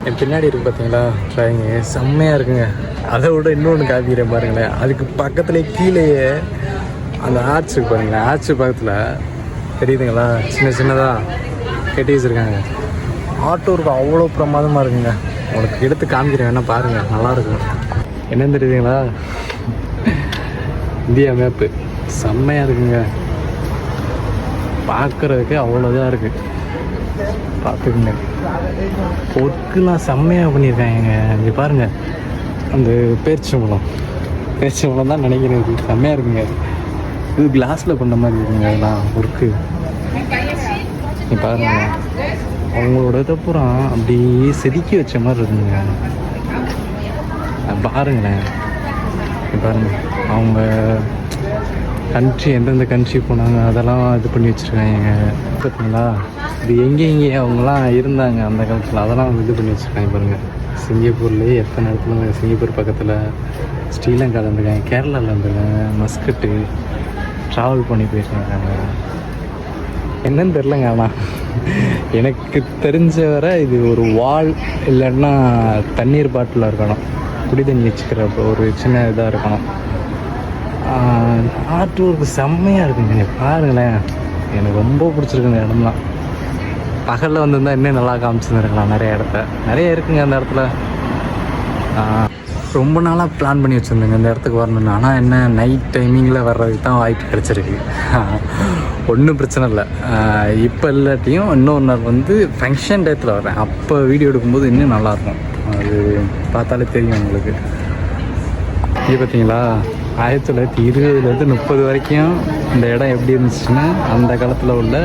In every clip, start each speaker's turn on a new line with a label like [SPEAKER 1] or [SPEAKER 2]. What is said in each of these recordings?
[SPEAKER 1] என் பின்னாடி இருக்குது பார்த்தீங்களா ட்ராயிங்கு செம்மையாக இருக்குங்க. அதை விட இன்னொன்று காப்பிக்கிறேன் பாருங்களேன். அதுக்கு பக்கத்துலேயே கீழேயே அந்த ஆர்ச் இருக்கு பாருங்களேன். ஆர்ச்சு பக்கத்தில் தெரியுதுங்களா, சின்ன சின்னதாக கட்டி வச்சுருக்காங்க. ஆட்டோ இருக்கும், அவ்வளோ பிரமாதமாக இருக்குங்க. உங்களுக்கு எடுத்து காமிக்கிறேன், வேணால் பாருங்கள், நல்லாயிருக்கும். என்னன்னு தெரியுதுங்களா, இந்தியா மேப்பு செம்மையாக இருக்குங்க. பார்க்குறதுக்கு அவ்வளோதான் இருக்குது, பார்த்துக்குங்க. ஒர்க்குலாம் செம்மையாக பண்ணியிருக்காங்க. இங்கே பாருங்கள், அந்த பேரிச்சம்பழம் தான் நினைக்கிறேன். இது செம்மையாக இருக்குங்க. இது கிளாஸில் பண்ண மாதிரி இருக்குங்க. அதெல்லாம் ஒர்க்கு நீ பாருங்கள், அவங்களோட இதை பூரா அப்படியே செதுக்கி வச்ச மாதிரி இருக்குங்க. பாருங்களேன், பாருங்கள், அவங்க கண்ட்ரி எந்தெந்த கண்ட்ரி போனாங்க அதெல்லாம் இது பண்ணி வச்சுருக்காங்க பார்த்தீங்களா. இது எங்கே அவங்களாம் இருந்தாங்க அந்த காலத்தில், அதெல்லாம் இது பண்ணி வச்சுருக்காங்க பாருங்கள். சிங்கப்பூர்லேயே எத்தனை இடத்துல, சிங்கப்பூர் பக்கத்தில் ஸ்ரீலங்காவில் இருந்துருக்காங்க, கேரளாவில் இருந்துருக்காங்க, மஸ்கட்டு ட்ராவல் பண்ணி போயிருக்காங்க. என்னன்னு தெரிலங்க. ஆனால் எனக்கு தெரிஞ்ச வரை இது ஒரு வால் இல்லைன்னா தண்ணீர் பாட்டிலாக இருக்கணும், குடி தண்ணி வச்சுக்கிறப்ப ஒரு சின்ன இதாக இருக்கணும். ஆர்ட் ஒர்க்கு செம்மையாக இருக்குங்க. பாருங்களேன், எனக்கு ரொம்ப பிடிச்சிருக்கு இந்த இடம்லாம். பகலில் வந்திருந்தால் இன்னும் நல்லா காமிச்சிருந்துருக்கலாம். நிறைய இருக்குங்க அந்த இடத்துல. ரொம்ப நாளாக பிளான் பண்ணி வச்சுருந்தேங்க இந்த இடத்துக்கு வரணுன்னு. ஆனால் என்ன, நைட் டைமிங்கில் வர்றதுக்கு தான் வாய்ப்பு கிடச்சிருக்கு. ஒன்றும் பிரச்சனை இல்லை. இப்போ இல்லாட்டியும் இன்னொரு நாள் வந்து ஃபங்க்ஷன் டயத்தில் வரேன், அப்போ வீடியோ எடுக்கும்போது இன்னும் நல்லாயிருக்கும். அது பார்த்தாலே தெரியும் உங்களுக்கு. இது பார்த்தீங்களா, 1920 30 வரைக்கும் இந்த இடம் எப்படி இருந்துச்சுன்னா அந்த காலத்தில் உள்ள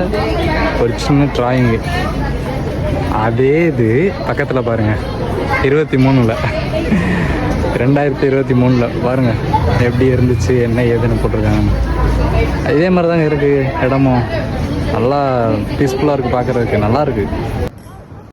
[SPEAKER 1] ஒரு சின்ன ட்ராயிங்கு. அதே இது பக்கத்தில் பாருங்கள், 23 2023 பாருங்கள் எப்படி இருந்துச்சு, என்ன ஏதுன்னு போட்டிருக்காங்க. இதே மாதிரி தாங்க இருக்குது இடமும். நல்லா பீஸ்ஃபுல்லாக இருக்குது, பார்க்குறதுக்கு நல்லா இருக்குது.